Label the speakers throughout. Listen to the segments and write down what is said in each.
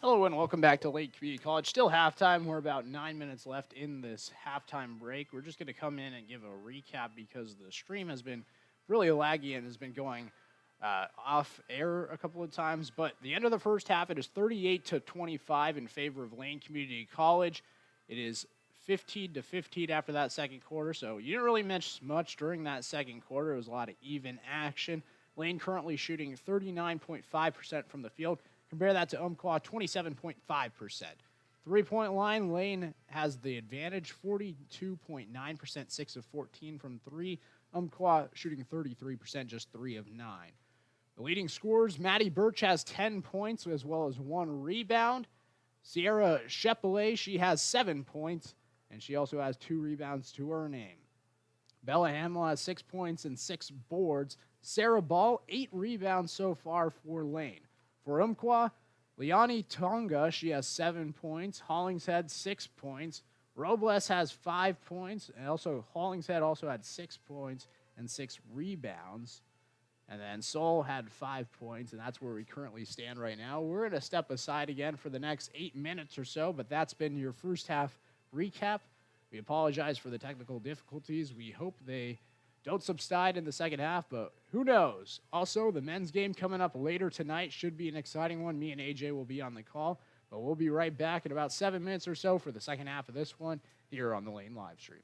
Speaker 1: Hello and welcome back to Lake Community College. Still halftime. We're about 9 minutes left in this halftime break. We're just going to come in and give a recap because the stream has been really laggy and has been going off air a couple of times. But the end of the first half, it is 38-25 in favor of Lane Community College. It is 15-15 after that second quarter. So you didn't really miss much during that second quarter. It was a lot of even action. Lane currently shooting 39.5% from the field. Compare that to Umpqua, 27.5%. Three-point line, Lane has the advantage, 42.9%, 6 of 14 from three. Umpqua shooting 33%, just 3 of 9. The leading scorers, Maddie Birch has 10 points as well as 1 rebound. Sierra Chepelet, she has 7 points, and she also has 2 rebounds to her name. Bella Hamill has 6 points and 6 boards. Sarah Ball, 8 rebounds so far for Lane. For Umpqua, Liani Tonga, she has 7 points. Hollingshead, 6 points. Robles has 5 points. And also, Hollingshead also had 6 points and 6 rebounds. And then Sol had 5 points, and that's where we currently stand right now. We're going to step aside again for the next 8 minutes or so, but that's been your first half recap. We apologize for the technical difficulties. We hope they don't subside in the second half, but who knows? Also, the men's game coming up later tonight should be an exciting one. Me and AJ will be on the call, but we'll be right back in about 7 minutes or so for the second half of this one here on the Lane live stream.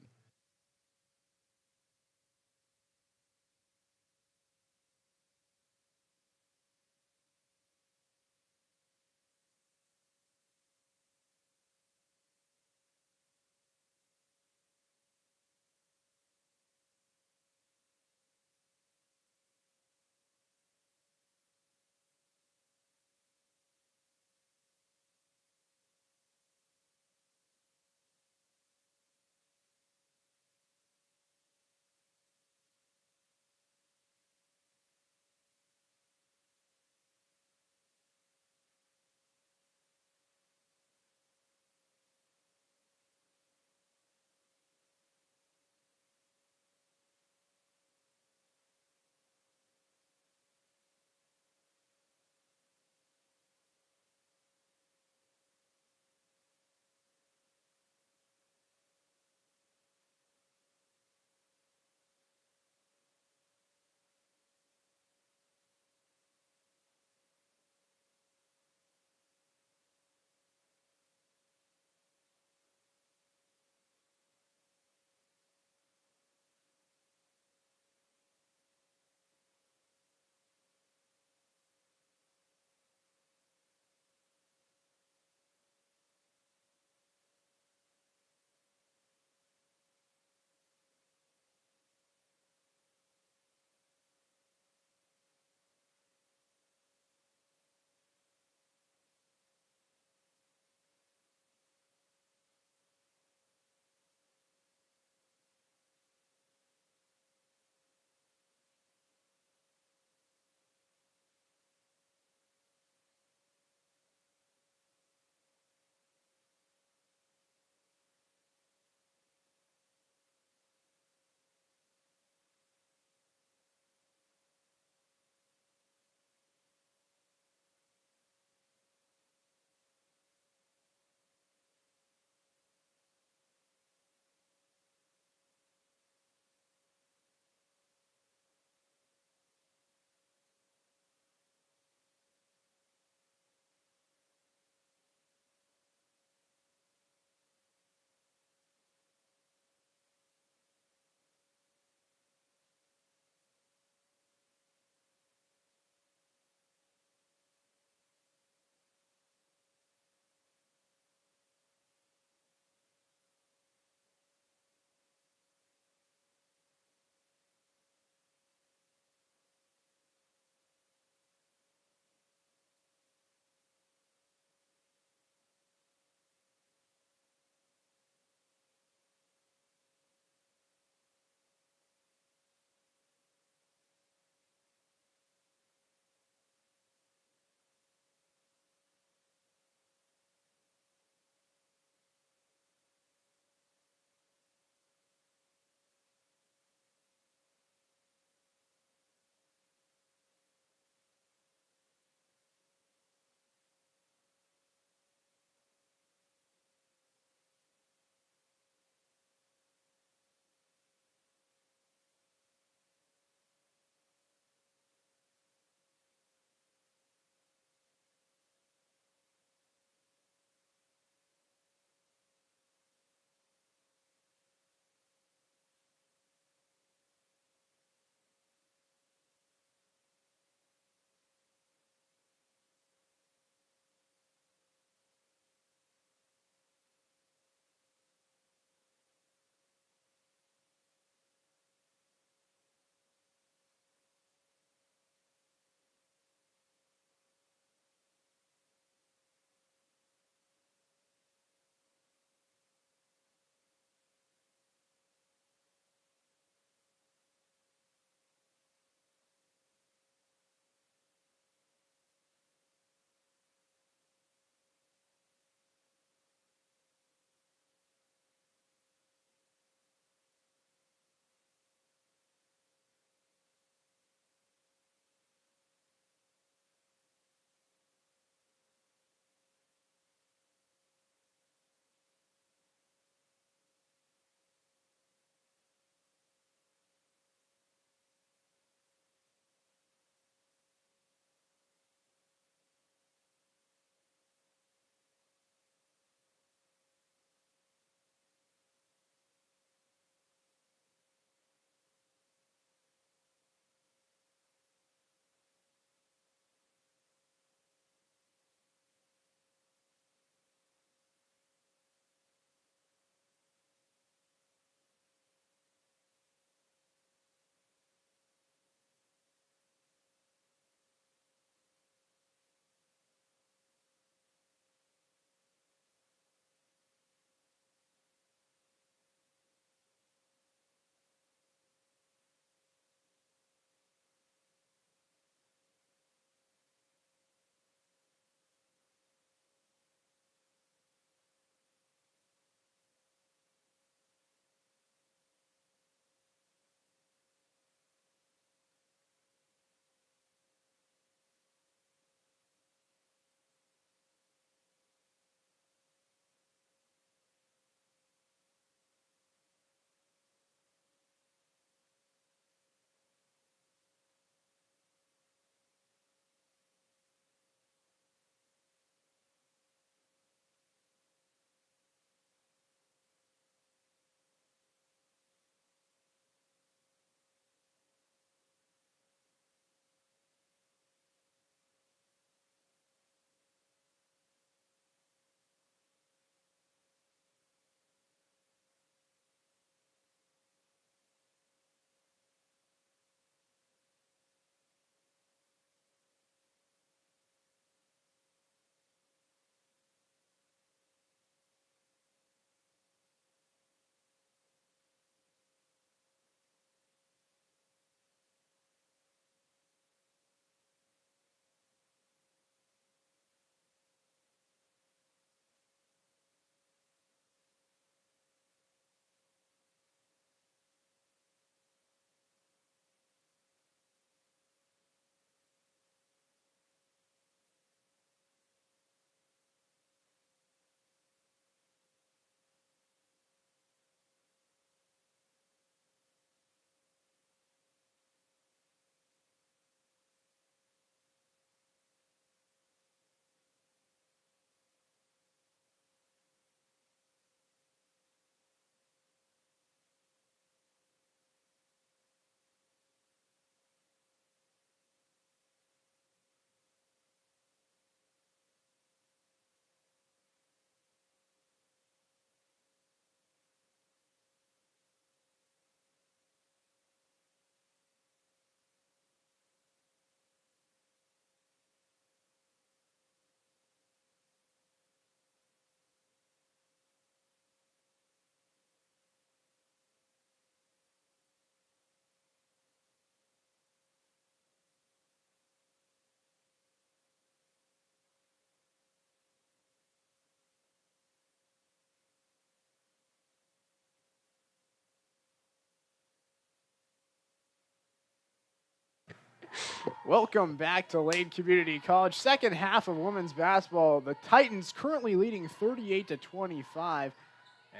Speaker 1: Welcome back to Lane Community College. Second half of women's basketball. The Titans currently leading 38-25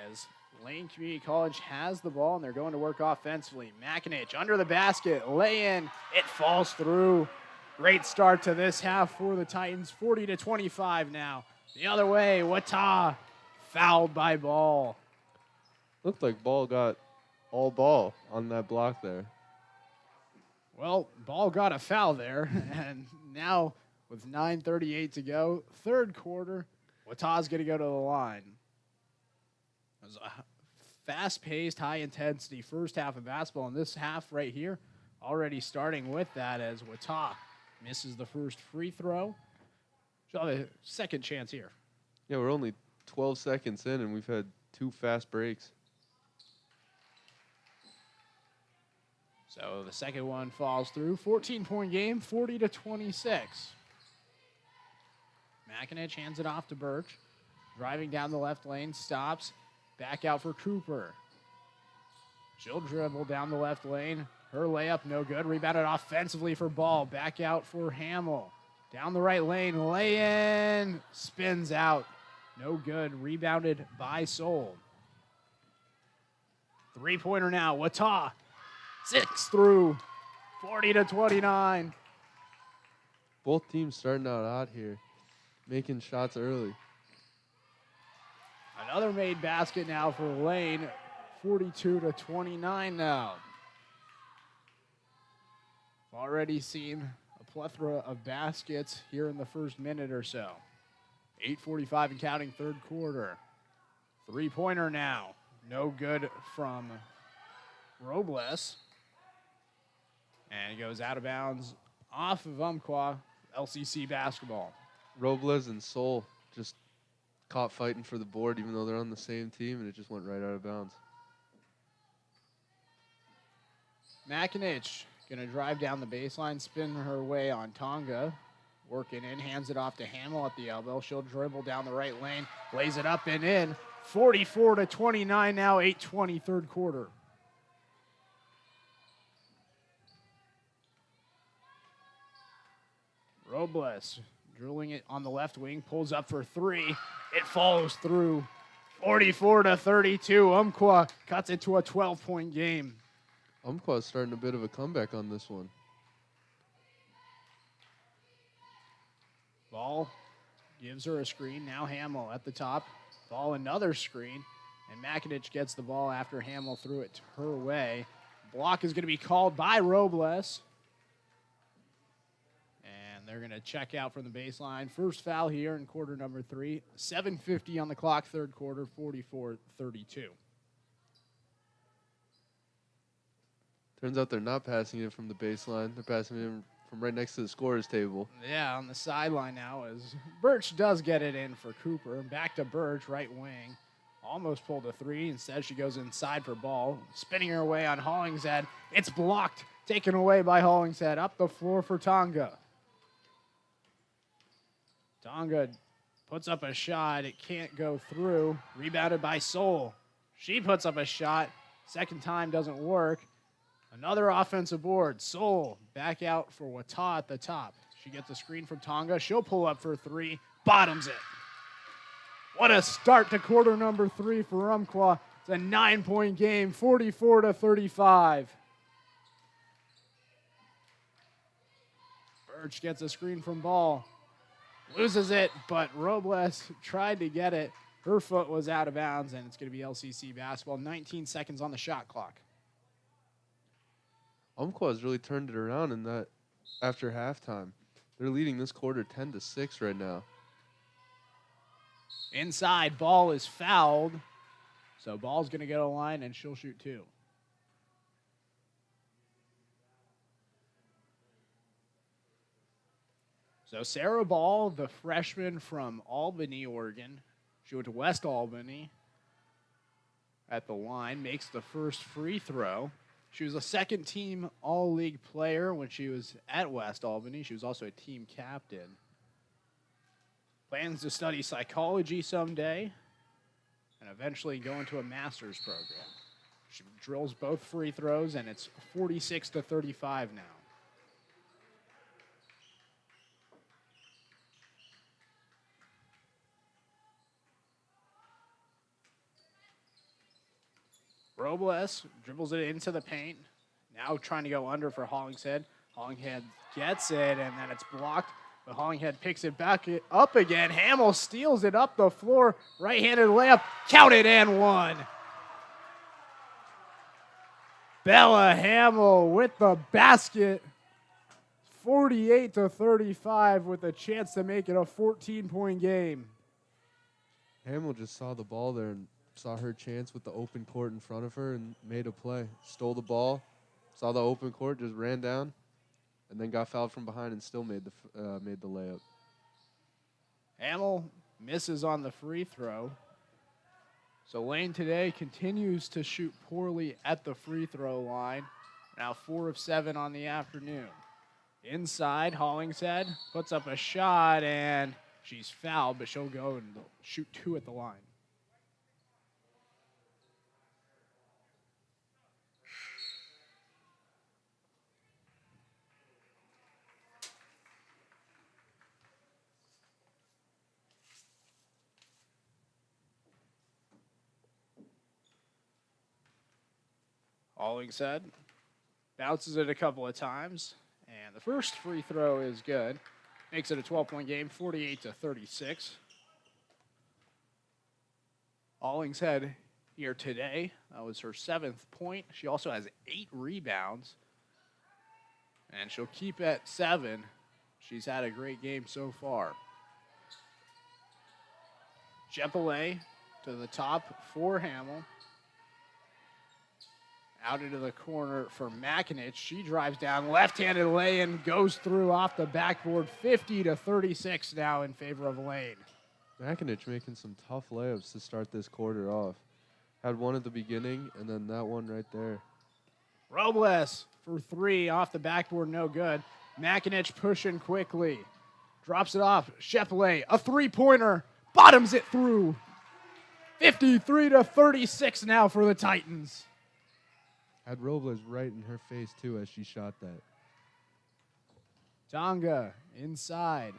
Speaker 1: as Lane Community College has the ball and they're going to work offensively. Makinich under the basket, lay in, it falls through. Great start to this half for the Titans, 40-25 now. The other way, Wata fouled by Ball.
Speaker 2: Looked like Ball got all ball on that block there.
Speaker 1: Well, Ball got a foul there, and now with 9:38 to go, third quarter, Wata's going to go to the line. It was a fast-paced, high-intensity first half of basketball, and this half right here already starting with that as Wata misses the first free throw. She'll have a second chance here.
Speaker 2: Yeah, we're only 12 seconds in, and we've had 2 fast breaks.
Speaker 1: So the second one falls through. 14-point game, 40-26. Makinich hands it off to Birch. Driving down the left lane, stops. Back out for Cooper. She'll dribble down the left lane. Her layup, no good. Rebounded offensively for Ball. Back out for Hamill. Down the right lane, lay in. Spins out. No good. Rebounded by Soul. Three-pointer now. Wata. 6 through, 40-29.
Speaker 2: Both teams starting out hot here, making shots early.
Speaker 1: Another made basket now for Lane, 42-29 now. Already seen a plethora of baskets here in the first minute or so. 8:45 and counting, third quarter. Three-pointer now, no good from Robles. And it goes out of bounds off of Umpqua, LCC basketball.
Speaker 2: Robles and Soul just caught fighting for the board even though they're on the same team, and it just went right out of bounds.
Speaker 1: Makinich going to drive down the baseline, spin her way on Tonga. Working in, hands it off to Hamill at the elbow. She'll dribble down the right lane, lays it up and in. 44-29 now, 8:20 third quarter. Robles drilling it on the left wing, pulls up for three. It falls through. 44-32. Umpqua cuts it to a 12-point game.
Speaker 2: Umpqua's starting a bit of a comeback on this one.
Speaker 1: Ball gives her a screen. Now Hamill at the top. Ball another screen. And Makinich gets the ball after Hamill threw it her way. Block is going to be called by Robles. They're going to check out from the baseline. First foul here in quarter number 3. 7:50 on the clock, third quarter, 44-32.
Speaker 2: Turns out they're not passing it from the baseline. They're passing it from right next to the scorer's table.
Speaker 1: Yeah, on the sideline now as Birch does get it in for Cooper. Back to Birch, right wing. Almost pulled a three. Instead, she goes inside for Ball. Spinning her way on Hollingshead. It's blocked. Taken away by Hollingshead. Up the floor for Tonga. Tonga puts up a shot. It can't go through. Rebounded by Soul. She puts up a shot. Second time doesn't work. Another offensive board. Soul back out for Wata at the top. She gets a screen from Tonga. She'll pull up for three. Bottoms it. What a start to quarter number 3 for Umpqua. It's a 9-point game, 44-35. Birch gets a screen from Ball. Loses it, but Robles tried to get it. Her foot was out of bounds, and it's going to be LCC basketball. 19 seconds on the shot clock.
Speaker 2: Umpqua has really turned it around in that after halftime. They're leading this quarter 10-6 right now.
Speaker 1: Inside, Ball is fouled. So Ball's going to go to the line, and she'll shoot 2. So Sarah Ball, the freshman from Albany, Oregon. She went to West Albany at the line, makes the first free throw. She was a second-team All-League player when she was at West Albany. She was also a team captain. Plans to study psychology someday and eventually go into a master's program. She drills both free throws, and it's 46-35 now. Robles dribbles it into the paint. Now trying to go under for Hollingshead. Hollingshead gets it, and then it's blocked. But Hollingshead picks it back up again. Hamill steals it up the floor. Right-handed layup. Count it and one. Bella Hamill with the basket. 48-35 with a chance to make it a 14-point game.
Speaker 2: Hamill just saw the ball there and saw her chance with the open court in front of her and made a play. Stole the ball, saw the open court, just ran down, and then got fouled from behind and still made the layup.
Speaker 1: Hamill misses on the free throw. So Lane today continues to shoot poorly at the free throw line. Now 4 of 7 on the afternoon. Inside, Hollingshead puts up a shot, and she's fouled, but she'll go and shoot 2 at the line. Hollingshead bounces it a couple of times, and the first free throw is good. Makes it a 12-point game, 48-36. Hollingshead here today. That was her 7th point. She also has 8 rebounds, and she'll keep at 7. She's had a great game so far. Jepelé to the top for Hamill. Out into the corner for Makinich. She drives down, left-handed lay-in, goes through off the backboard. 50-36 now in favor of Lane.
Speaker 2: Makinich making some tough layups to start this quarter off. Had one at the beginning, and then that one right there.
Speaker 1: Robles for 3 off the backboard, no good. Makinich pushing quickly. Drops it off. Jepelé, a 3-pointer. Bottoms it through. 53-36 now for the Titans.
Speaker 2: Had Robles right in her face, too, as she shot that.
Speaker 1: Tonga inside.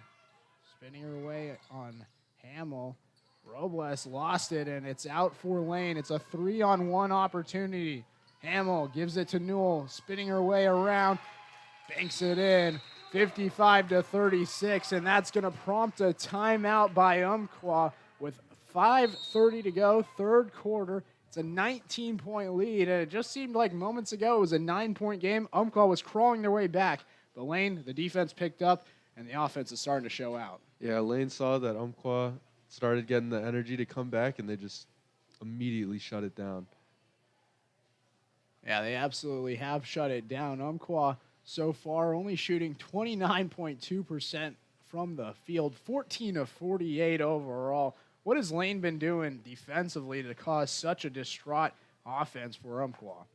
Speaker 1: Spinning her way on Hamill. Robles lost it, and it's out for Lane. It's a 3-on-1 opportunity. Hamill gives it to Newell, spinning her way around. Banks it in. 55-36, and that's going to prompt a timeout by Umpqua with 5:30 to go, third quarter. It's a 19-point lead, and it just seemed like moments ago it was a 9-point game. Umpqua was crawling their way back, but Lane, the defense picked up, and the offense is starting to show out.
Speaker 2: Yeah, Lane saw that Umpqua started getting the energy to come back, and they just immediately shut it down.
Speaker 1: Yeah, they absolutely have shut it down. Umpqua so far only shooting 29.2% from the field, 14 of 48 overall. What has Lane been doing defensively to cause such a distraught offense for Umpqua?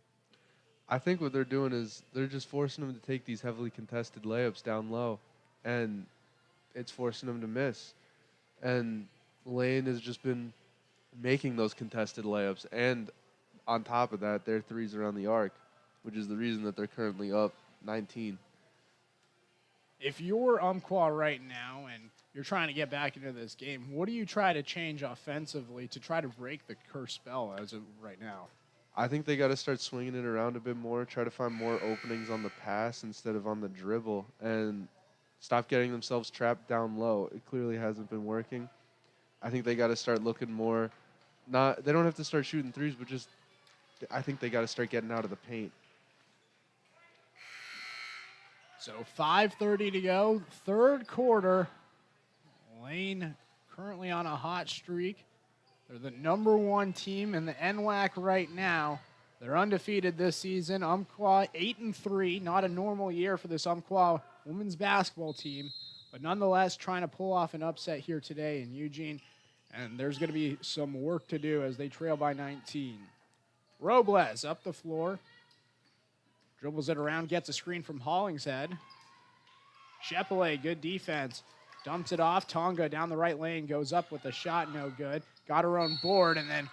Speaker 2: I think what they're doing is they're just forcing them to take these heavily contested layups down low, and it's forcing them to miss. And Lane has just been making those contested layups, and on top of that, their threes around the arc, which is the reason that they're currently up 19.
Speaker 1: If you're Umpqua right now and you're trying to get back into this game, what do you try to change offensively to try to break the curse spell as of right now?
Speaker 2: I think they got to start swinging it around a bit more, try to find more openings on the pass instead of on the dribble, and stop getting themselves trapped down low. It clearly hasn't been working. I think they got to start looking more. They don't have to start shooting threes, but just I think they got to start getting out of the paint.
Speaker 1: So 5:30 to go, third quarter. Lane currently on a hot streak. They're the number 1 team in the NWAC right now. They're undefeated this season. Umpqua 8-3, not a normal year for this Umpqua women's basketball team, but nonetheless trying to pull off an upset here today in Eugene, and there's going to be some work to do as they trail by 19. Robles up the floor. Dribbles it around, gets a screen from Hollingshead. Jepelé, good defense. Dumps it off. Tonga down the right lane, goes up with a shot, no good. Got her own board and then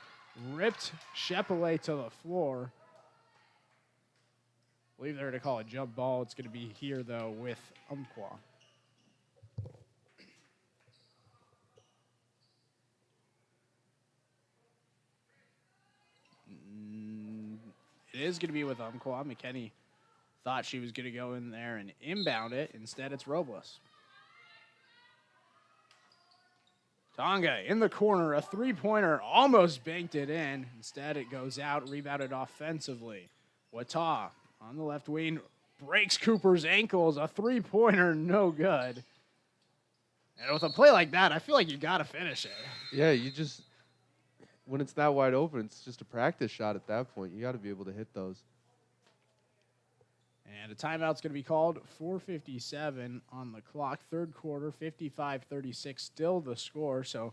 Speaker 1: ripped Jepelé to the floor. I believe they're going to call a jump ball. It's going to be here, though, with Umpqua. It is going to be with Umpqua. McKenny thought she was going to go in there and inbound it. Instead, it's Robles. Tonga in the corner, a three-pointer, almost banked it in. Instead, it goes out, rebounded offensively. Wata on the left wing breaks Cooper's ankles, a three-pointer, no good. And with a play like that, I feel like you got to finish it.
Speaker 2: Yeah, when it's that wide open, it's just a practice shot at that point. You got to be able to hit those.
Speaker 1: And a timeout's going to be called. 4:57 on the clock. Third quarter, 55-36, still the score. So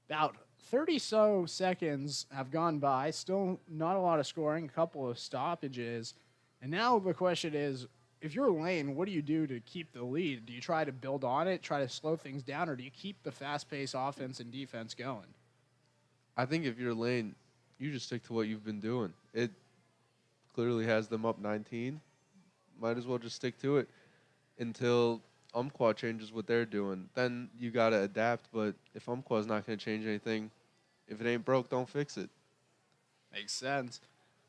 Speaker 1: about 30 so seconds have gone by. Still not a lot of scoring, a couple of stoppages. And now the question is, if you're Lane, what do you do to keep the lead? Do you try to build on it, try to slow things down, or do you keep the fast-paced offense and defense going?
Speaker 2: I think if you're Lane, you just stick to what you've been doing. It clearly has them up 19. Might as well just stick to it until Umpqua changes what they're doing. Then you got to adapt, but if Umpqua's not going to change anything, if it ain't broke, don't fix it.
Speaker 1: Makes sense.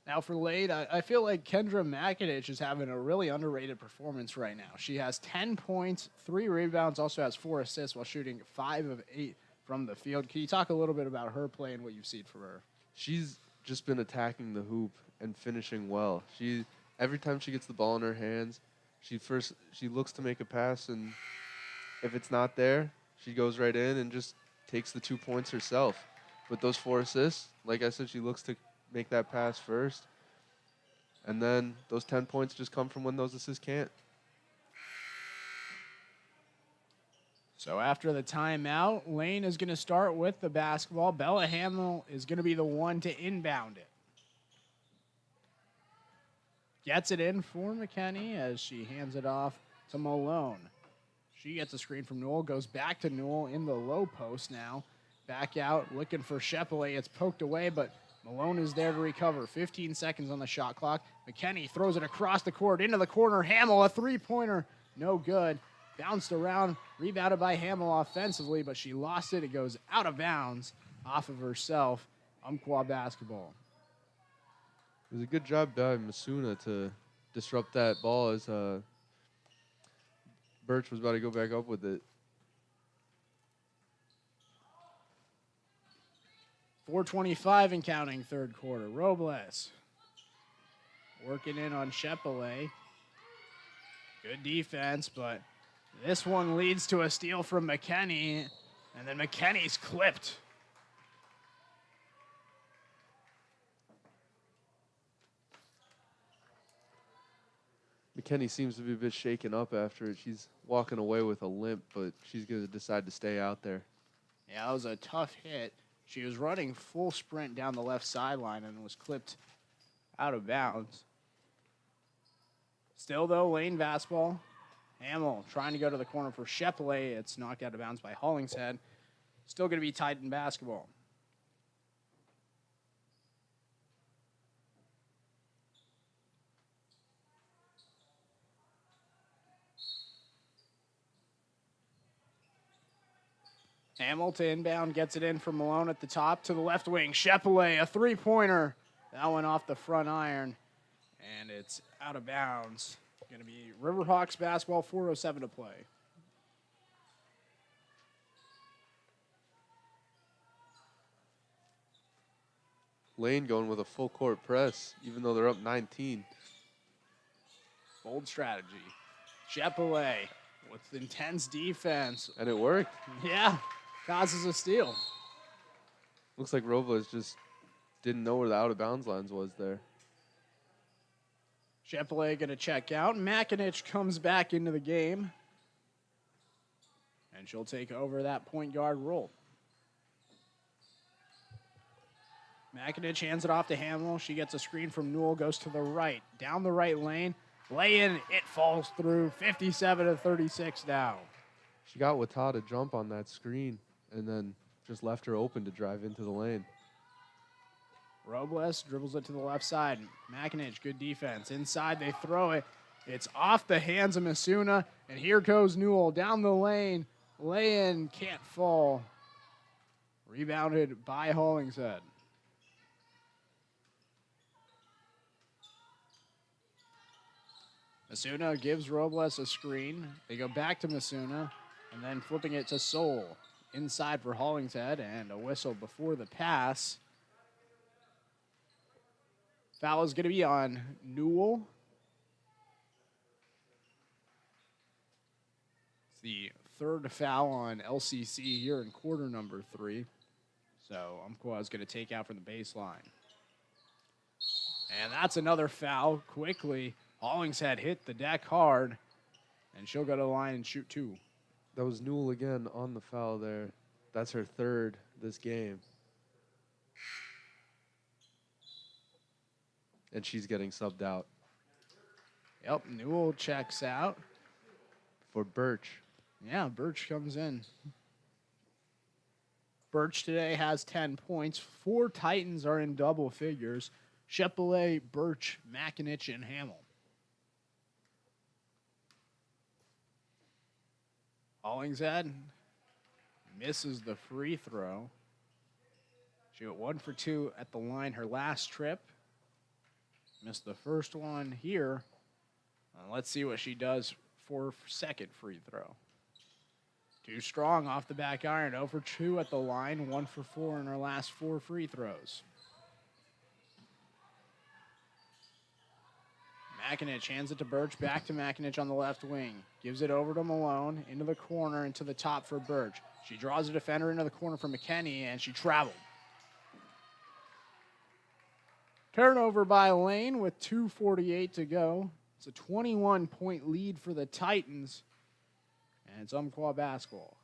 Speaker 1: Now for Lade, I feel like Kendra Makinich is having a really underrated performance right now. She has 10 points, 3 rebounds, also has 4 assists while shooting 5 of 8 from the field. Can you talk a little bit about her play and what you've seen from her?
Speaker 2: She's just been attacking the hoop and finishing well. Every time she gets the ball in her hands, she looks to make a pass, and if it's not there, she goes right in and just takes the 2 points herself. With those 4 assists, like I said, she looks to make that pass first, and then those 10 points just come from when those assists can't.
Speaker 1: So after the timeout, Lane is going to start with the basketball. Bella Hamill is going to be the one to inbound it. Gets it in for McKenny as she hands it off to Malone. She gets a screen from Newell, goes back to Newell in the low post now. Back out, looking for Shepele. It's poked away, but Malone is there to recover. 15 seconds on the shot clock. McKenny throws it across the court into the corner. Hamill, a three-pointer, no good. Bounced around, rebounded by Hamill offensively, but she lost it. It goes out of bounds off of herself. Umpqua basketball.
Speaker 2: It was a good job by Masuna to disrupt that ball as Birch was about to go back up with it.
Speaker 1: 4:25 and counting third quarter. Robles working in on Shepele. Good defense, but this one leads to a steal from McKenny, and then McKenny's clipped.
Speaker 2: McKenny seems to be a bit shaken up after it. She's walking away with a limp, but she's going to decide to stay out there.
Speaker 1: Yeah, that was a tough hit. She was running full sprint down the left sideline and was clipped out of bounds. Still, though, Lane basketball. Hamill trying to go to the corner for Shepele. It's knocked out of bounds by Hollingshead. Still going to be tight in basketball. Hamill to inbound, gets it in from Malone at the top to the left wing. Shepele, a three-pointer. That one off the front iron, and it's out of bounds. Going to be Riverhawks basketball, 4:07 to play.
Speaker 2: Lane going with a full court press, even though they're up 19.
Speaker 1: Bold strategy. Shepele with intense defense.
Speaker 2: And it worked.
Speaker 1: Yeah, causes a steal.
Speaker 2: Looks like Robles just didn't know where the out-of-bounds lines was there.
Speaker 1: Shepele going to check out. Makinich comes back into the game. And she'll take over that point guard role. Makinich hands it off to Hamill. She gets a screen from Newell, goes to the right. Down the right lane. Lay in, it falls through. 57-36 now.
Speaker 2: She got Wata to jump on that screen and then just left her open to drive into the lane.
Speaker 1: Robles dribbles it to the left side. Makinich, good defense. Inside, they throw it. It's off the hands of Masuna, and here goes Newell down the lane. Lay in, can't fall. Rebounded by Hollingshead. Masuna gives Robles a screen. They go back to Masuna, and then flipping it to Soul. Inside for Hollingshead, and a whistle before the pass. Foul is going to be on Newell. It's the third foul on LCC here in quarter number 3. So Umpqua is going to take out from the baseline. And that's another foul quickly. Hollingshead hit the deck hard, and she'll go to the line and shoot 2.
Speaker 2: That was Newell again on the foul there. That's her third this game. And she's getting subbed out.
Speaker 1: Yep, Newell checks out.
Speaker 2: For Birch.
Speaker 1: Yeah, Birch comes in. Birch today has 10 points. 4 Titans are in double figures. Chepelet, Birch, Makinich, and Hamill. Hollingshead misses the free throw. She went 1 for 2 at the line her last trip. Missed the first one here. Let's see what she does for second free throw. Too strong off the back iron. 0 for 2 at the line. 1 for 4 in her last 4 free throws. Makinich hands it to Birch. Back to Makinich on the left wing. Gives it over to Malone. Into the corner. Into the top for Birch. She draws a defender into the corner for McKenney, and she traveled. Turnover by Lane with 2:48 to go. It's a 21-point lead for the Titans. And it's Umpqua basketball.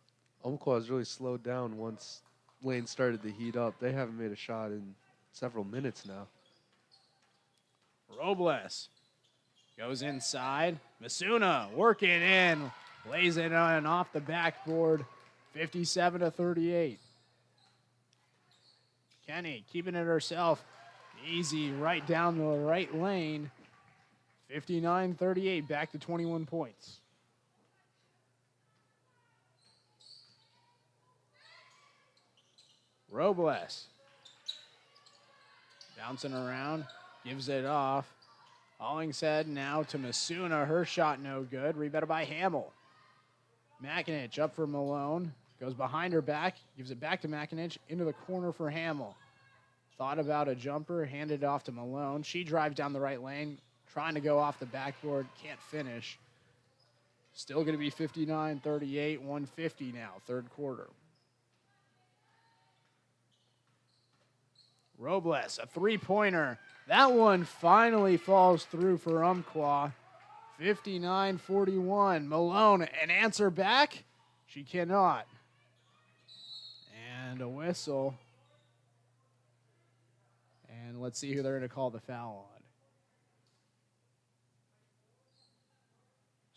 Speaker 2: Umpqua has really slowed down once Lane started to heat up. They haven't made a shot in several minutes now.
Speaker 1: Robles goes inside. Masuna working in. Lays it on off the backboard. 57-38. Kenny keeping it herself. Easy right down the right lane. 59-38, back to 21 points. Robles bouncing around, gives it off. Hollingshead now to Masuna. Her shot no good. Rebounded by Hamill. Makinich up for Malone. Goes behind her back. Gives it back to Makinich. Into the corner for Hamill. Thought about a jumper. Handed it off to Malone. She drives down the right lane. Trying to go off the backboard. Can't finish. Still going to be 59-38. 150 now. Third quarter. Robles, a three-pointer. That one finally falls through for Umpqua. 59-41. Malone, an answer back? She cannot. And a whistle. And let's see who they're going to call the foul on.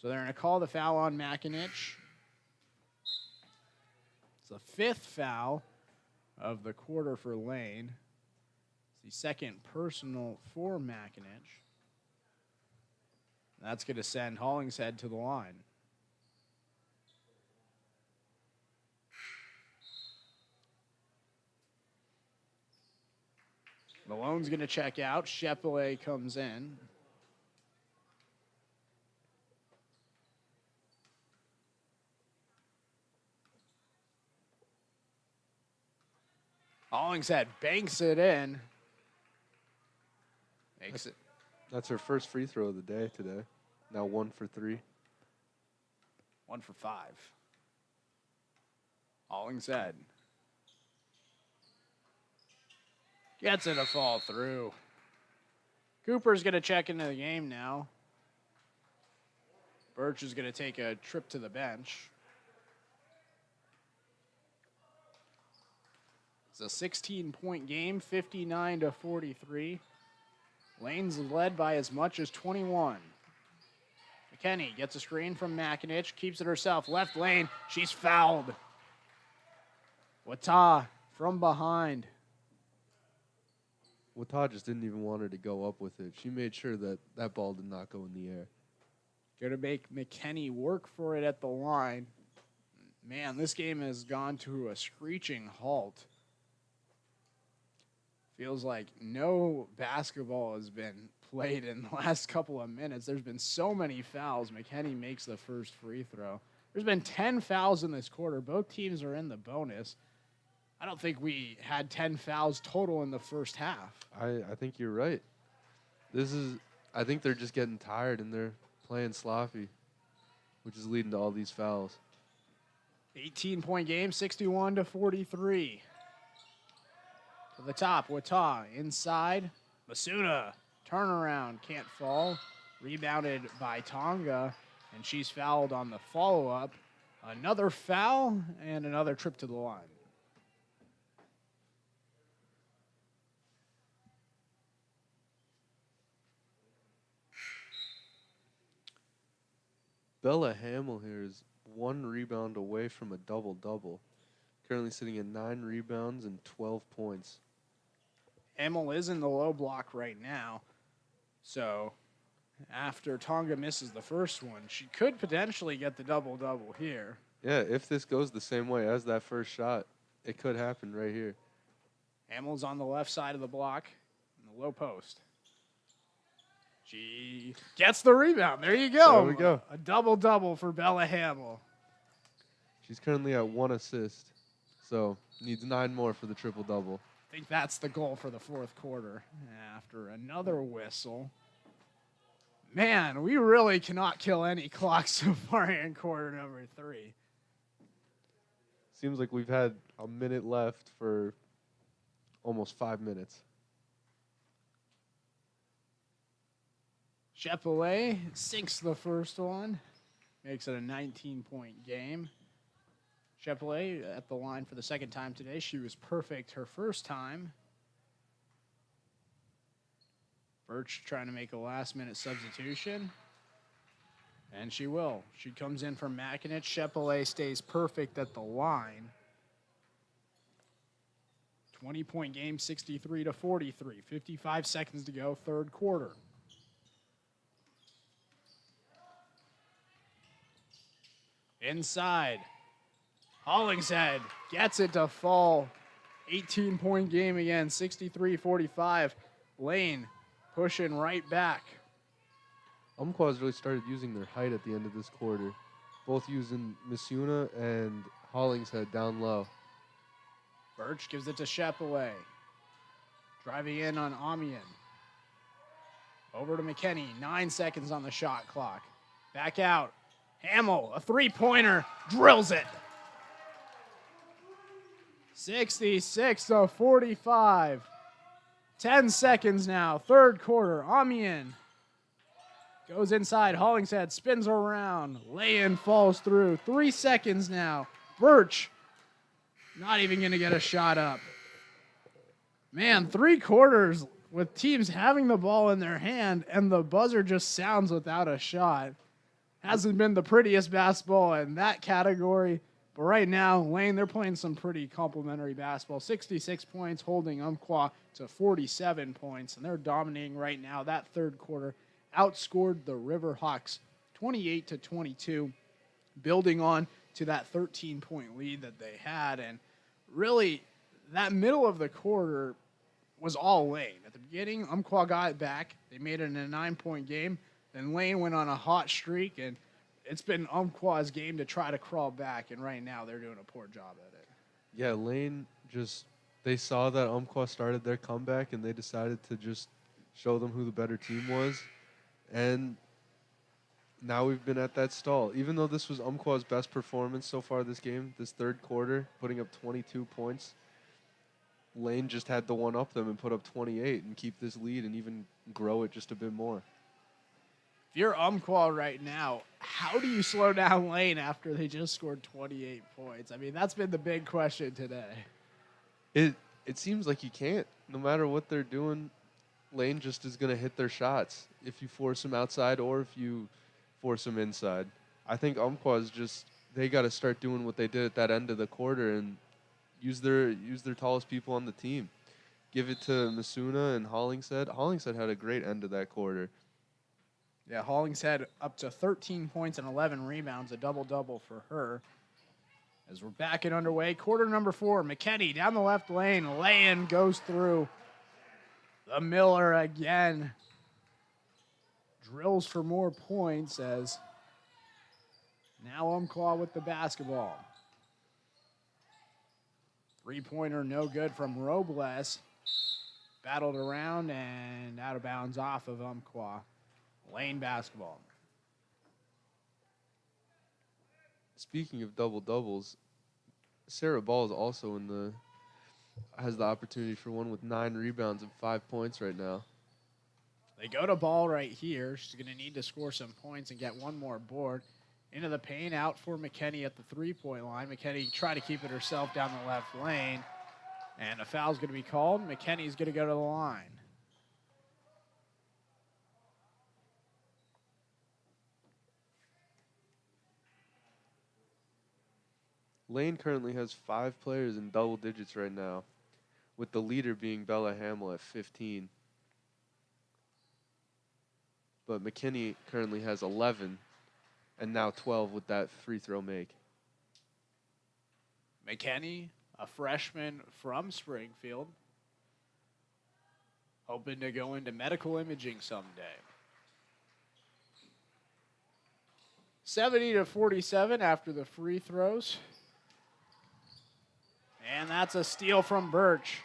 Speaker 1: So they're going to call the foul on Makinich. It's the 5th foul of the quarter for Lane. The second personal for Makinich. That's going to send Hollingshead to the line. Malone's going to check out. Chepelet comes in. Hollingshead banks it in. Makes it.
Speaker 2: That's her first free throw of the day today. Now 1 for 3.
Speaker 1: 1 for 5. Hollingshead gets it to fall through. Cooper's going to check into the game now. Birch is going to take a trip to the bench. It's a 16-point game, 59-43. Lane's led by as much as 21. McKenney gets a screen from Makinich, keeps it herself. Left lane, she's fouled. Wata from behind.
Speaker 2: Wata just didn't even want her to go up with it. She made sure that that ball did not go in the air.
Speaker 1: Going to make McKenney work for it at the line. Man, this game has gone to a screeching halt. Feels like no basketball has been played in the last couple of minutes. There's been so many fouls. McKinney makes the first free throw. There's been 10 fouls in this quarter. Both teams are in the bonus. I don't think we had 10 fouls total in the first half.
Speaker 2: I think you're right. I think they're just getting tired and they're playing sloppy, which is leading to all these fouls.
Speaker 1: 18-point game, 61-43. To the top, Wata inside. Masuna, turnaround, can't fall. Rebounded by Tonga, and she's fouled on the follow-up. Another foul and another trip to the line.
Speaker 2: Bella Hamill here is 1 rebound away from a double-double. Currently sitting at 9 rebounds and 12 points.
Speaker 1: Hamill is in the low block right now. So after Tonga misses the first one, she could potentially get the double-double here.
Speaker 2: Yeah, if this goes the same way as that first shot, it could happen right here.
Speaker 1: Hamill's on the left side of the block in the low post. She gets the rebound. There you go.
Speaker 2: There we go.
Speaker 1: A double-double for Bella Hamill.
Speaker 2: She's currently at 1 assist, so needs 9 more for the triple-double.
Speaker 1: I think that's the goal for the fourth quarter. After another whistle. Man, we really cannot kill any clock so far in quarter number 3.
Speaker 2: Seems like we've had a minute left for almost 5 minutes.
Speaker 1: Chapellet sinks the first one. Makes it a 19-point game. Chapellet at the line for the second time today. She was perfect her first time. Birch trying to make a last-minute substitution. And she will. She comes in from Mackinac. Chapellet stays perfect at the line. 20-point game, 63-43. 55 seconds to go, third quarter. Inside. Hollingshead gets it to fall. 18-point game again, 63-45. Lane pushing right back.
Speaker 2: Umpqua's really started using their height at the end of this quarter, both using Misuna and Hollingshead down low.
Speaker 1: Birch gives it to Chapellet. Driving in on Amian. Over to McKinney. 9 seconds on the shot clock. Back out. Hamill, a three-pointer, drills it. 66-45. 10 seconds now, third quarter. Amian goes inside. Hollingshead spins around. Lay-in falls through. 3 seconds now. Birch not even going to get a shot up. Man, 3 quarters with teams having the ball in their hand, and the buzzer just sounds without a shot. Hasn't been the prettiest basketball in that category, but right now, Lane, they're playing some pretty complimentary basketball. 66 points, holding Umpqua to 47 points, and they're dominating right now. That third quarter outscored the Riverhawks 28-22, building on to that 13-point lead that they had. And really, that middle of the quarter was all Lane. At the beginning, Umpqua got it back. They made it in a 9-point game. Then Lane went on a hot streak, and it's been Umpqua's game to try to crawl back, and right now they're doing a poor job at it.
Speaker 2: Yeah, Lane they saw that Umpqua started their comeback, and they decided to just show them who the better team was. And now we've been at that stall. Even though this was Umpqua's best performance so far this game, this third quarter, putting up 22 points, Lane just had to one-up them and put up 28 and keep this lead and even grow it just a bit more.
Speaker 1: If you're Umpqua right now, how do you slow down Lane after they just scored 28 points? I mean, that's been the big question today.
Speaker 2: It seems like you can't. No matter what they're doing, Lane just is going to hit their shots if you force them outside or if you force them inside. I think Umpqua's they got to start doing what they did at that end of the quarter and use their tallest people on the team. Give it to Misuna and Hollingshead. Hollingshead had a great end of that quarter.
Speaker 1: Yeah, Hollingshead up to 13 points and 11 rebounds, a double-double for her. As we're back and underway, quarter number 4, McKinney down the left lane, lay-in goes through. The Miller again drills for more points as now Umpqua with the basketball. Three-pointer no good from Robles. Battled around and out of bounds off of Umpqua. Lane basketball.
Speaker 2: Speaking of double-doubles, Sarah Ball is also has the opportunity for one with 9 rebounds and 5 points right now.
Speaker 1: They go to Ball right here. She's going to need to score some points and get one more board. Into the paint, out for McKinney at the three-point line. McKinney tried to keep it herself down the left lane. And a foul's going to be called. McKinney's going to go to the line.
Speaker 2: Lane currently has 5 players in double digits right now, with the leader being Bella Hamill at 15. But McKinney currently has 11, and now 12 with that free throw make.
Speaker 1: McKinney, a freshman from Springfield, hoping to go into medical imaging someday. 70-47 after the free throws. And that's a steal from Birch.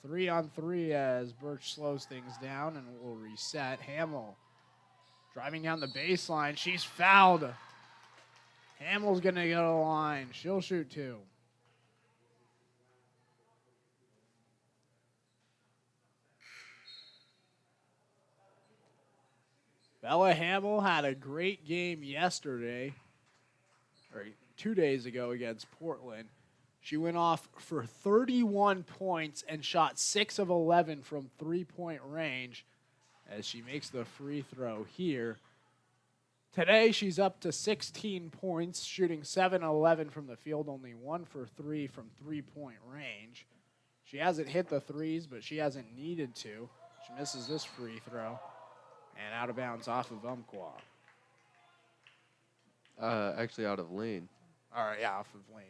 Speaker 1: 3-on-3 as Birch slows things down and will reset. Hamill driving down the baseline. She's fouled. Hamill's going to go to the line. She'll shoot 2. Bella Hamill had a great game yesterday, or 2 days ago against Portland. She went off for 31 points and shot 6 of 11 from three-point range as she makes the free throw here. Today, she's up to 16 points, shooting 7-11 from the field, only 1 for 3 from three-point range. She hasn't hit the threes, but she hasn't needed to. She misses this free throw and out of bounds off of Umpqua.
Speaker 2: Actually out of lane.
Speaker 1: All right, yeah, off of lane.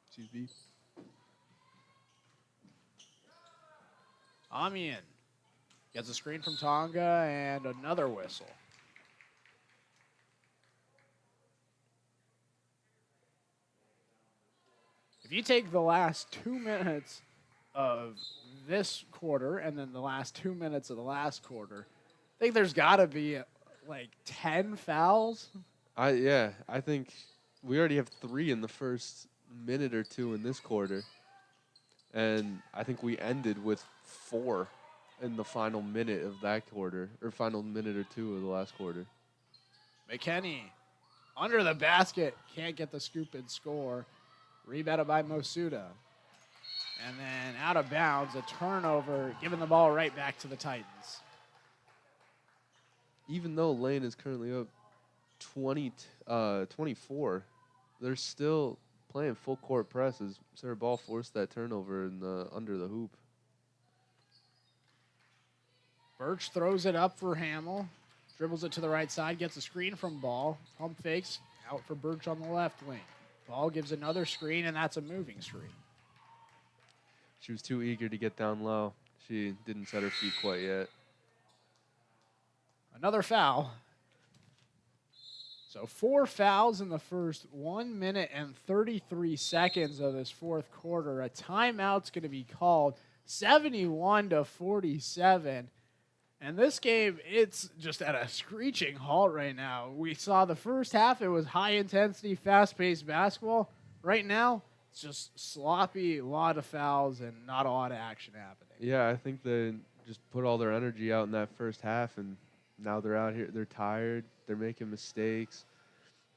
Speaker 1: Excuse me. Amian gets a screen from Tonga and another whistle. If you take the last 2 minutes of this quarter and then the last 2 minutes of the last quarter, I think there's got to be like 10 fouls.
Speaker 2: I think we already have 3 in the first minute or 2 in this quarter. And I think we ended with 4 in the final minute of that quarter, or final minute or 2 of the last quarter.
Speaker 1: McKinney under the basket, can't get the scoop and score. Rebounded by Mosuda. And then out of bounds, a turnover, giving the ball right back to the Titans.
Speaker 2: Even though Lane is currently up 24, they're still playing full court press as Sarah Ball forced that turnover in under the hoop.
Speaker 1: Birch throws it up for Hamill. Dribbles it to the right side, gets a screen from Ball. Pump fakes, out for Birch on the left wing. Ball gives another screen, and that's a moving screen.
Speaker 2: She was too eager to get down low. She didn't set her feet quite yet.
Speaker 1: Another foul. So 4 fouls in the first 1 minute and 33 seconds of this fourth quarter. A timeout's going to be called, 71-47. And this game, it's just at a screeching halt right now. We saw the first half, it was high-intensity, fast-paced basketball. Right now, it's just sloppy, a lot of fouls, and not a lot of action happening.
Speaker 2: Yeah, I think they just put all their energy out in that first half, and now they're out here. They're tired. They're making mistakes.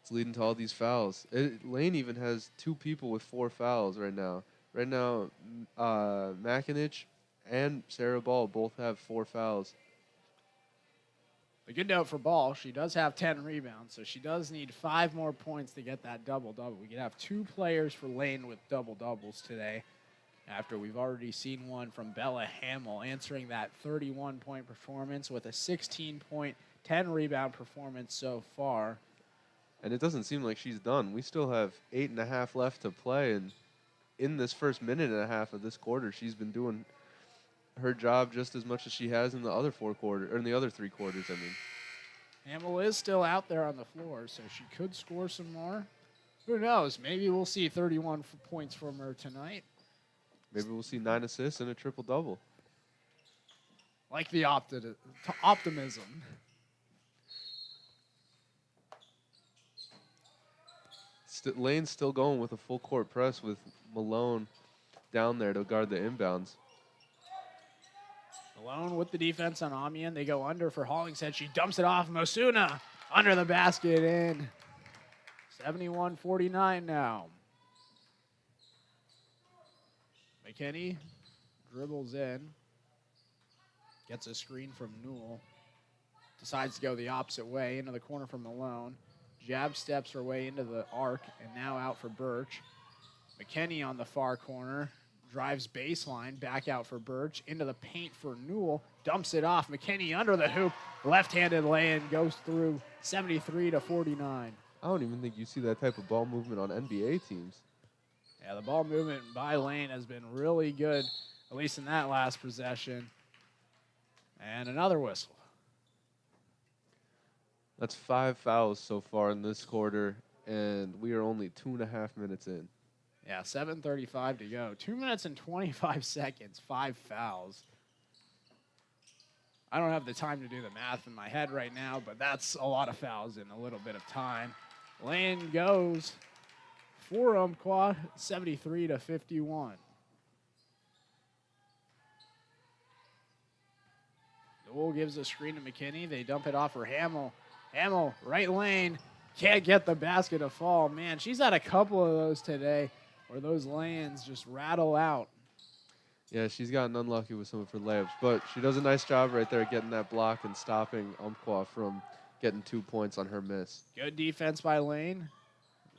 Speaker 2: It's leading to all these fouls. Lane even has 2 people with 4 fouls right now. Right now, Makinich and Sarah Ball both have 4 fouls.
Speaker 1: A good note for Ball, she does have 10 rebounds, so she does need 5 more points to get that double-double. We could have 2 players for Lane with double-doubles today, after we've already seen one from Bella Hamill answering that 31-point performance with a 16-point, 10-rebound performance so far.
Speaker 2: And it doesn't seem like she's done. We still have 8.5 left to play, and in this first minute and a half of this quarter, she's been doing her job just as much as she has in the other 4 quarters, or in the other 3 quarters, I mean.
Speaker 1: Hamill is still out there on the floor, so she could score some more. Who knows? Maybe we'll see 31 points from her tonight.
Speaker 2: Maybe we'll see 9 assists and a triple-double.
Speaker 1: Like the optimism.
Speaker 2: Lane's still going with a full-court press with Malone down there to guard the inbounds.
Speaker 1: Malone with the defense on Amian. They go under for Hollingshead. She dumps it off. Mosuna under the basket in. 71-49 now. McKinney dribbles in. Gets a screen from Newell. Decides to go the opposite way into the corner for Malone. Jab steps her way into the arc and now out for Birch. McKinney on the far corner. Drives baseline, back out for Birch. Into the paint for Newell. Dumps it off. McKinney under the hoop. Left-handed lay-in goes through 73-49.
Speaker 2: I don't even think you see that type of ball movement on NBA teams.
Speaker 1: Yeah, the ball movement by Lane has been really good, at least in that last possession. And another whistle.
Speaker 2: That's 5 fouls so far in this quarter, and we are only 2.5 minutes in.
Speaker 1: Yeah, 7:35 to go. 2 minutes and 25 seconds, 5 fouls. I don't have the time to do the math in my head right now, but that's a lot of fouls in a little bit of time. Lane goes for Umpqua, 73-51. Newell gives a screen to McKinney. They dump it off for Hamill. Hamill, right lane, can't get the basket to fall. Man, she's had a couple of those today where those lanes just rattle out.
Speaker 2: Yeah, she's gotten unlucky with some of her layups, but she does a nice job right there getting that block and stopping Umpqua from getting 2 points on her miss.
Speaker 1: Good defense by Lane.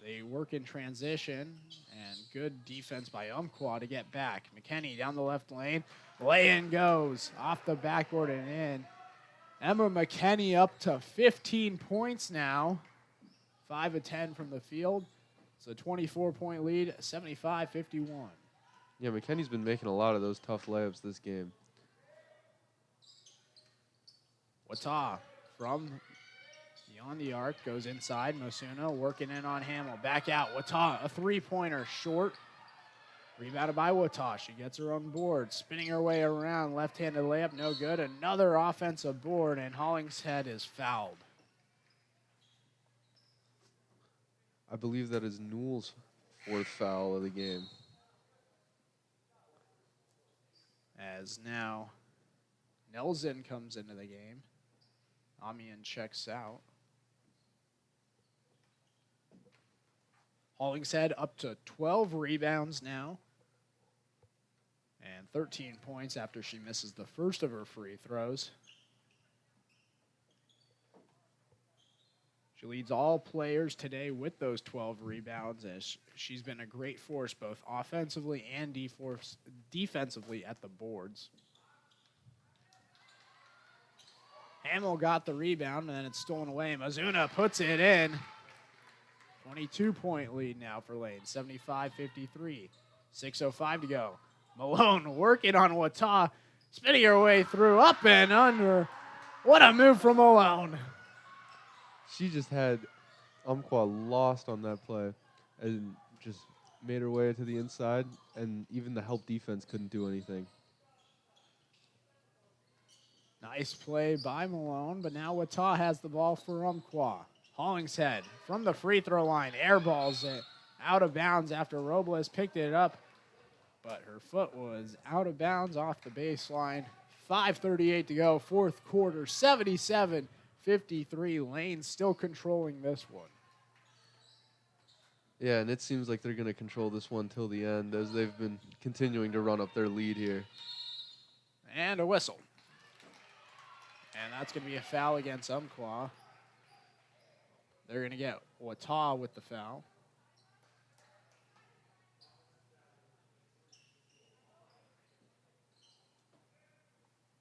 Speaker 1: They work in transition, and good defense by Umpqua to get back. McKinney down the left lane. Lay-in goes off the backboard and in. Emma McKinney up to 15 points now. 5 of 10 from the field. It's a 24-point lead, 75-51.
Speaker 2: Yeah, McKinney's been making a lot of those tough layups this game.
Speaker 1: Wata from beyond the arc goes inside. Mosuna working in on Hamill. Back out. Wata, a three-pointer short. Rebounded by Wata. She gets her own board. Spinning her way around. Left-handed layup, no good. Another offensive board, and Hollingshead is fouled.
Speaker 2: I believe that is Newell's 4th foul of the game.
Speaker 1: As now Nelson comes into the game. Amian checks out. Hollingshead up to 12 rebounds now. And 13 points after she misses the first of her free throws. She leads all players today with those 12 rebounds, as she's been a great force both offensively and defensively at the boards. Hamill got the rebound, and then it's stolen away. Mosuna puts it in. 22-point lead now for Lane, 75-53. 6:05 to go. Malone working on Wata, spinning her way through, up and under. What a move from Malone.
Speaker 2: She just had Umpqua lost on that play and just made her way to the inside, and even the help defense couldn't do anything.
Speaker 1: Nice play by Malone, but now Wata has the ball for Umpqua. Hollingshead from the free throw line, airballs it out of bounds after Robles picked it up, but her foot was out of bounds off the baseline. 5:38 to go, fourth quarter, 77-53. Lane still controlling this one.
Speaker 2: Yeah, and it seems like they're going to control this one till the end as they've been continuing to run up their lead here.
Speaker 1: And a whistle. And that's going to be a foul against Umpqua. They're going to get Wata with the foul.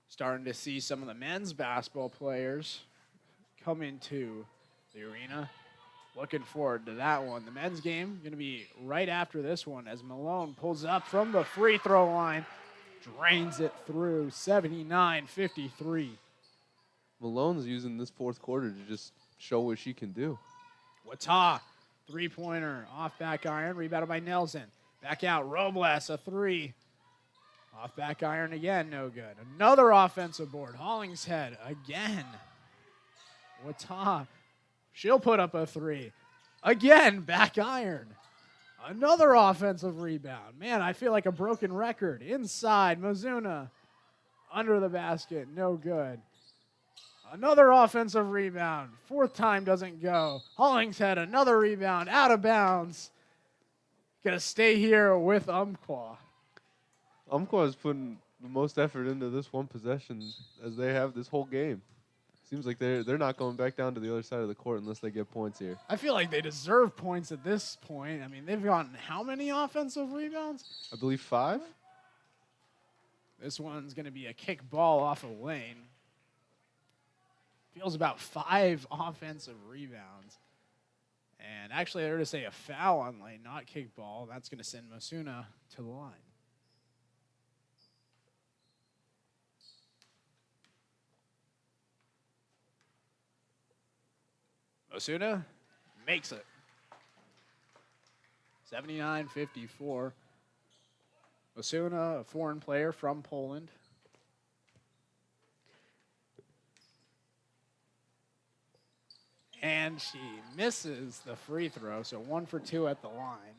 Speaker 1: Starting to see some of the men's basketball players come into the arena. Looking forward to that one. The men's game going to be right after this one as Malone pulls up from the free throw line. drains it through 79-53.
Speaker 2: Malone's using this fourth quarter to just show what she can do.
Speaker 1: Wata, three-pointer, off back iron, rebounded by Nelson. Back out, Robles, a three. Off back iron again, no good. Another offensive board, Hollingshead again. Wata, she'll put up a three. Again, back iron. Another offensive rebound. Man, I feel like a broken record. Inside, Mizuna, under the basket, no good. Another offensive rebound. Fourth time doesn't go. Hollingshead, another rebound, out of bounds. Gonna stay here with Umpqua.
Speaker 2: Umpqua is putting the most effort into this one possession as they have this whole game. Seems like they're not going back down to the other side of the court unless they get points here.
Speaker 1: I feel like they deserve points at this point. I mean, they've gotten how many offensive rebounds?
Speaker 2: I believe 5.
Speaker 1: This one's going to be a kick ball off a lane. Feels about 5 offensive rebounds. And actually, they're going to say a foul on lane, not kick ball. That's going to send Masuna to the line. Osuna makes it. 79-54. Osuna, a foreign player from Poland. And she misses the free throw, so 1 for 2 at the line.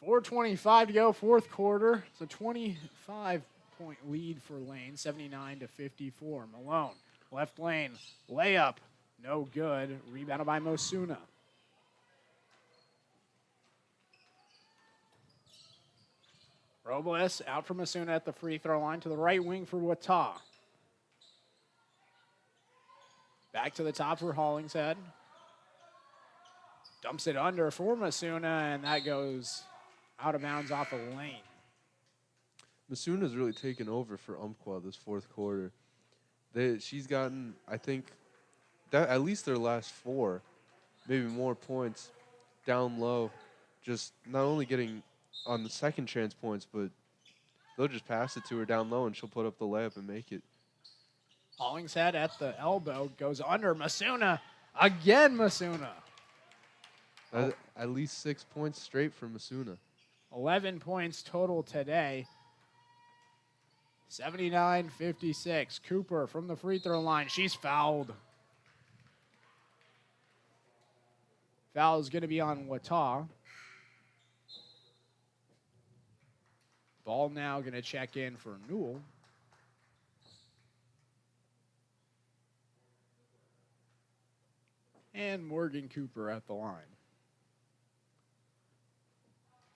Speaker 1: 4:25 to go, fourth quarter. It's a 25-point lead for Lane, 79-54. Malone. Left lane, layup, no good. Rebounded by Mosuna. Robles out from Mosuna at the free throw line to the right wing for Wata. Back to the top for Hollingshead. Dumps it under for Mosuna, and that goes out of bounds off a lane.
Speaker 2: Masuna's really taken over for Umpqua this fourth quarter. She's gotten, I think, that at least their last 4, maybe more points down low. Just not only getting on the second chance points, but they'll just pass it to her down low and she'll put up the layup and make it.
Speaker 1: Hollingshead at the elbow goes under. Masuna, again Masuna.
Speaker 2: At least 6 points straight for Masuna.
Speaker 1: 11 points total today. 79-56. Cooper from the free throw line. She's fouled. Foul is going to be on Wata. Ball now going to check in for Newell. And Morgan Cooper at the line.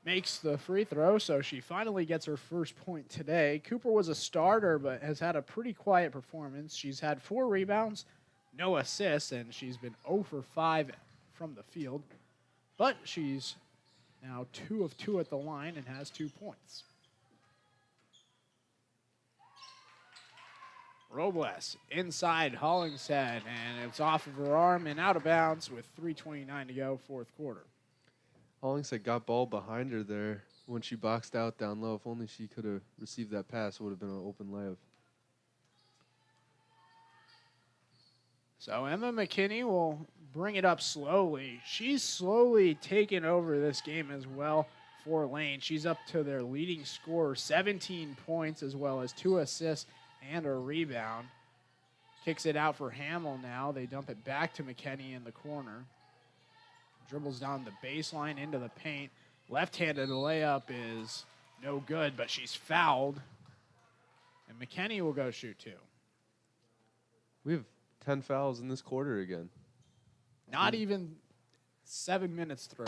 Speaker 1: Makes the free throw, so she finally gets her first point today. Cooper was a starter, but has had a pretty quiet performance. She's had 4 rebounds, no assists, and she's been 0 for 5 from the field. But she's now 2 of 2 at the line and has 2 points. Robles inside Hollingshead, and it's off of her arm and out of bounds with 3:29 to go, fourth quarter.
Speaker 2: Hollingshead got ball behind her there when she boxed out down low. If only she could have received that pass, it would have been an open layup.
Speaker 1: So Emma McKinney will bring it up slowly. She's slowly taken over this game as well for Lane. She's up to their leading scorer, 17 points as well as 2 assists and a rebound. Kicks it out for Hamill now. They dump it back to McKinney in the corner. Dribbles down the baseline into the paint. Left-handed layup is no good, but she's fouled. And McKinney will go shoot 2.
Speaker 2: We have 10 fouls in this quarter again.
Speaker 1: Not even 7 minutes through.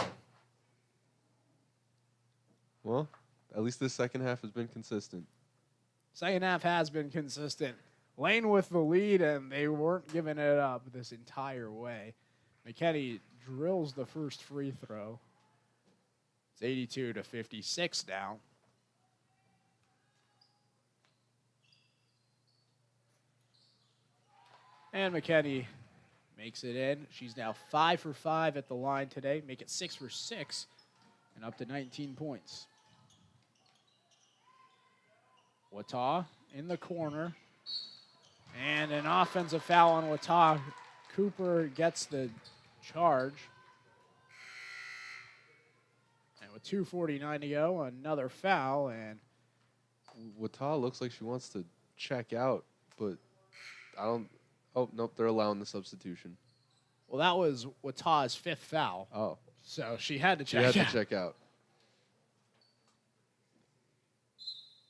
Speaker 2: Well, at least this second half has been consistent.
Speaker 1: Second half has been consistent. Lane with the lead, and they weren't giving it up this entire way. McKinney drills the first free throw. It's 82-56 now. And McKinney makes it in. She's now 5 for 5 at the line today. Make it 6 for 6 and up to 19 points. Wata in the corner. And an offensive foul on Wata. Cooper gets the charge. And with 2:49 to go, another foul. And
Speaker 2: Wata looks like she wants to check out, but I don't. Oh, nope, they're allowing the substitution.
Speaker 1: well, that was Wata's 5th foul.
Speaker 2: Oh,
Speaker 1: So she had to
Speaker 2: she
Speaker 1: check
Speaker 2: had
Speaker 1: out.
Speaker 2: to check out.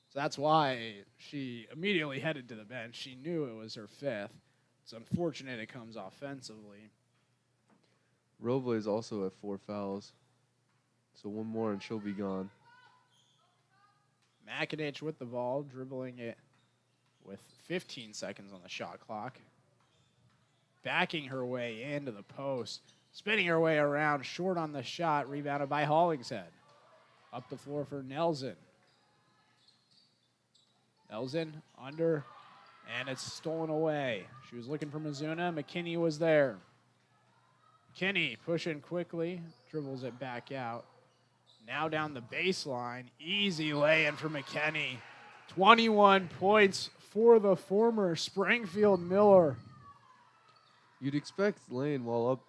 Speaker 1: So that's why she immediately headed to the bench. She knew it was her 5th. It's unfortunate it comes offensively.
Speaker 2: Robles also at 4 fouls. So one more and she'll be gone.
Speaker 1: Makinich with the ball, dribbling it with 15 seconds on the shot clock. Backing her way into the post. Spinning her way around, short on the shot, rebounded by Hollingshead. Up the floor for Nelson. Nelson under, and it's stolen away. She was looking for Mizuna. McKinney was there. McKinney pushing quickly, dribbles it back out. Now down the baseline, easy lay-in for McKinney. 21 points for the former Springfield Miller.
Speaker 2: You'd expect Lane, while up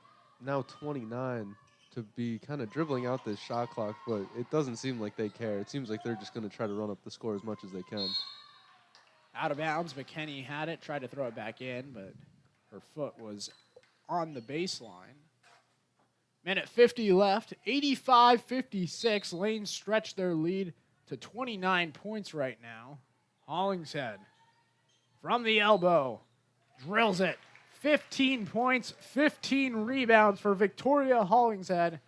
Speaker 2: now 29, to be kind of dribbling out this shot clock, but it doesn't seem like they care. It seems like they're just going to try to run up the score as much as they can.
Speaker 1: Out of bounds, McKinney had it, tried to throw it back in, but her foot was on the baseline. Minute 50 left, 85-56. Lane stretched their lead to 29 points right now. Hollingshead from the elbow, drills it. 15 points, 15 rebounds for Victoria Hollingshead.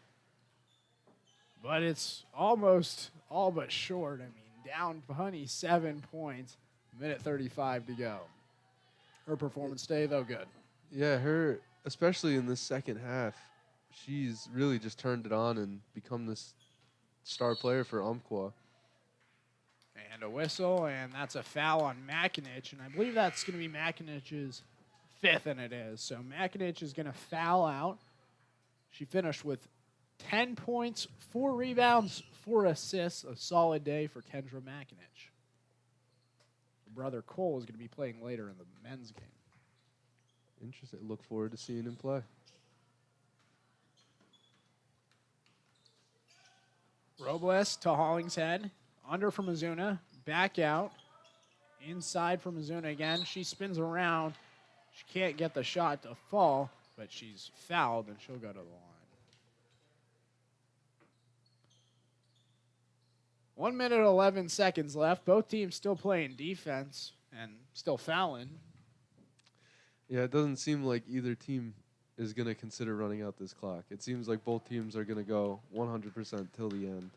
Speaker 1: But it's almost all but short. I mean, down 27 points, minute 35 to go. Her performance today, though, good.
Speaker 2: Yeah, her, especially in this second half, she's really just turned it on and become this star player for Umpqua.
Speaker 1: And a whistle, and that's a foul on Makinich. And I believe that's going to be Makinich's 5th, and it is. So Makinich is going to foul out. She finished with 10 points, 4 rebounds, 4 assists. A solid day for Kendra Makinich. Her brother Cole is going to be playing later in the men's game.
Speaker 2: Interesting. Look forward to seeing him play.
Speaker 1: Robles to Hollingshead. Under for Mizuna. Back out. Inside for Mizuna again. She spins around. She can't get the shot to fall, but she's fouled, and she'll go to the line. 1 minute, 11 seconds left. Both teams still playing defense and still fouling.
Speaker 2: Yeah, it doesn't seem like either team is going to consider running out this clock. It seems like both teams are going to go 100% till the end.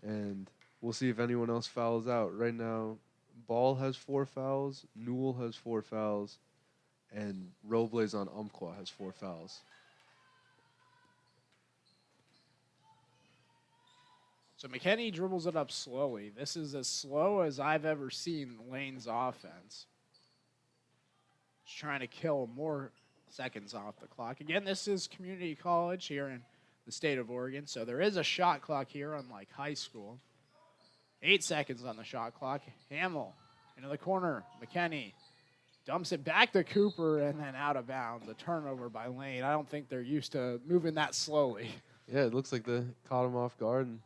Speaker 2: And we'll see if anyone else fouls out. Right now, Ball has 4 fouls, Newell has 4 fouls, and Robles on Umpqua has 4 fouls.
Speaker 1: So McKinney dribbles it up slowly. This is as slow as I've ever seen Lane's offense. Just trying to kill more seconds off the clock. Again, this is community college here in the state of Oregon, so there is a shot clock here, unlike high school. 8 seconds on the shot clock. Hamill into the corner. McKinney dumps it back to Cooper and then out of bounds. A turnover by Lane. I don't think they're used to moving that slowly.
Speaker 2: Yeah, it looks like they caught him off guard, and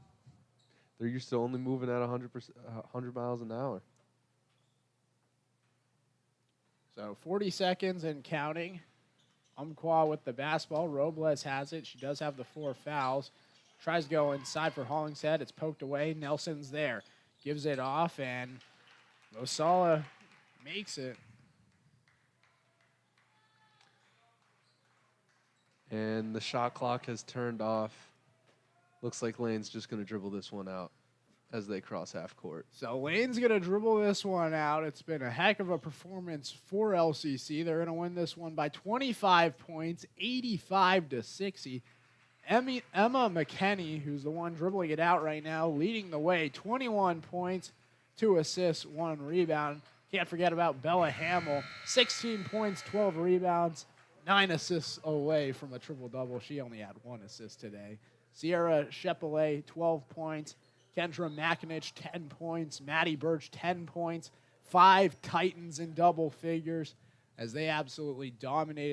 Speaker 2: they're used to only moving at 100 miles an hour.
Speaker 1: So 40 seconds and counting. Umpqua with the basketball. Robles has it. She does have the 4 fouls. Tries to go inside for Hollingshead. It's poked away. Nelson's there. Gives it off, and Mosala makes it.
Speaker 2: And the shot clock has turned off. Looks like Lane's just going to dribble this one out as they cross half court.
Speaker 1: So Lane's going to dribble this one out. It's been a heck of a performance for LCC. They're going to win this one by 25 points, 85-60. Emma McKinney, who's the one dribbling it out right now, leading the way, 21 points, 2 assists, 1 rebound. Can't forget about Bella Hamill, 16 points, 12 rebounds, 9 assists away from a triple-double. She only had 1 assist today. Sierra Chepelet, 12 points. Kendra Makinich, 10 points. Maddie Birch, 10 points. 5 Titans in double figures as they absolutely dominated